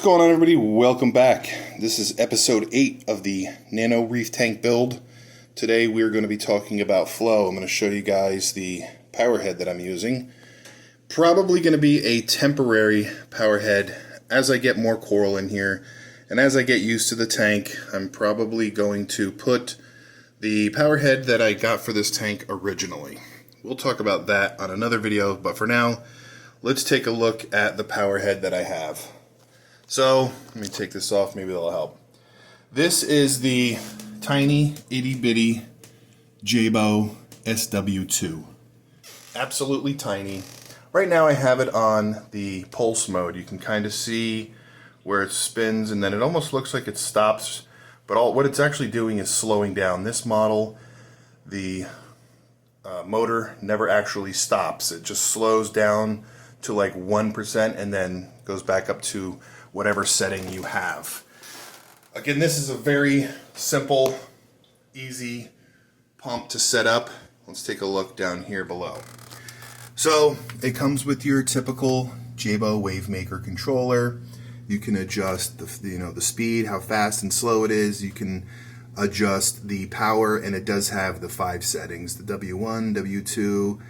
going on, everybody? Welcome back. This is episode 8 of the Nano Reef tank build. Today we're going to be talking about flow. I'm going to show you guys the power head that I'm using. Probably going to be a temporary power head as I get more coral in here and as I get used to the tank. I'm probably going to put the power head that I got for this tank originally. We'll talk about that on another video, but for now let's take a look at the power head that I have. So let me take this off, maybe that'll help. This is the tiny itty bitty Jebao SW-2. Absolutely tiny. Right now I have it on the pulse mode. You can kind of see where it spins and then it almost looks like it stops, but what it's actually doing is slowing down. This model, the motor never actually stops. It just slows down to like 1% and then goes back up to whatever setting you have. Again, this is a very simple, easy pump to set up. Let's take a look down here below. So it comes with your typical Jebao wavemaker controller. You can adjust the speed, how fast and slow it is. You can adjust the power, and it does have the 5 settings: the W1, W2,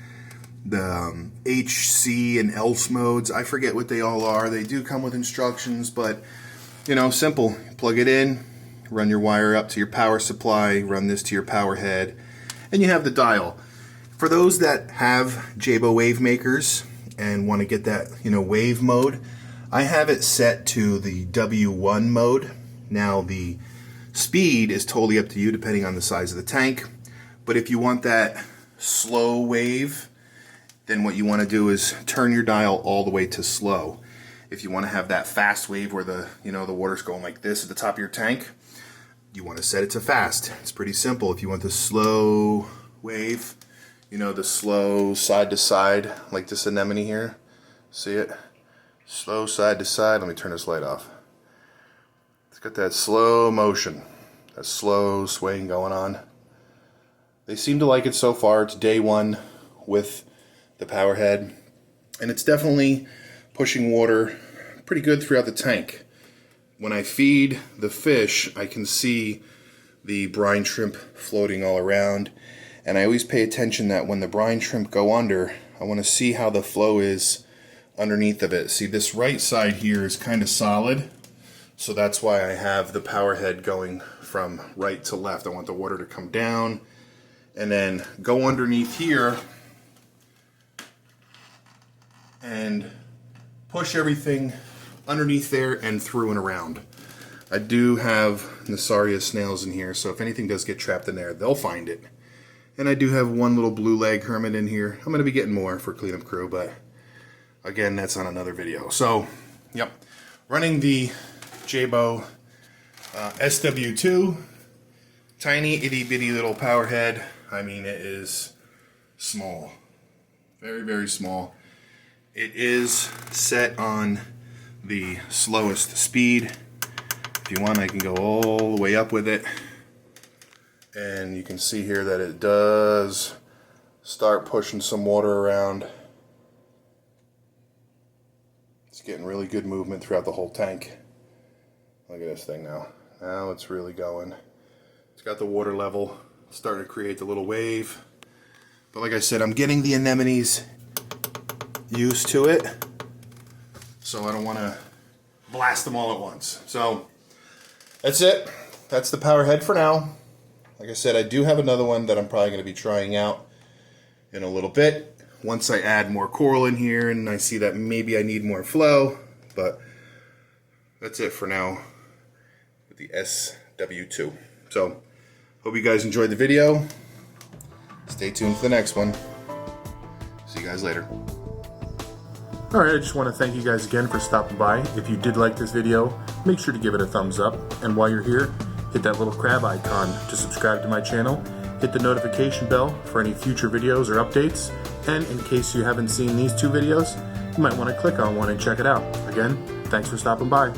the HC and else modes. I forget what they all are. They do come with instructions, but simple. Plug it in, run your wire up to your power supply, run this to your power head, and you have the dial. For those that have Jebao wave makers and want to get that wave mode, I have it set to the W1 mode. Now the speed is totally up to you depending on the size of the tank, but if you want that slow wave, then what you want to do is turn your dial all the way to slow. If you want to have that fast wave where the water's going like this at the top of your tank, you want to set it to fast. It's pretty simple. If you want the slow wave, the slow side to side, like this anemone here, see it? Slow side to side. Let me turn this light off. It's got that slow motion, that slow swaying going on. They seem to like it so far. It's day 1 with the power head, and it's definitely pushing water pretty good throughout the tank. When I feed the fish, I can see the brine shrimp floating all around, and I always pay attention that when the brine shrimp go under, I want to see how the flow is underneath of it. See, this right side here is kind of solid, so that's why I have the power head going from right to left. I want the water to come down and then go underneath here and push everything underneath there and through and around. I do have Nasaria snails in here, so if anything does get trapped in there, they'll find it. And I do have one little blue leg hermit in here. I'm going to be getting more for cleanup crew, but again, that's on another video. So, yep, running the Jebao SW-2, tiny itty bitty little power head. I mean, it is small, very, very small. It is set on the slowest speed. If you want, I can go all the way up with it. And you can see here that it does start pushing some water around. It's getting really good movement throughout the whole tank. Look at this thing now. Now it's really going. It's got the water level starting to create the little wave. But like I said, I'm getting the anemones used to it, so I don't want to blast them all at once. So that's it. That's the power head for now. Like I said, I do have another one that I'm probably going to be trying out in a little bit once I add more coral in here and I see that maybe I need more flow, but that's it for now with the SW-2. So hope you guys enjoyed the video. Stay tuned for the next one. See you guys later. Alright, I just want to thank you guys again for stopping by. If you did like this video, make sure to give it a thumbs up. And while you're here, hit that little crab icon to subscribe to my channel. Hit the notification bell for any future videos or updates. And in case you haven't seen these 2 videos, you might want to click on one and check it out. Again, thanks for stopping by.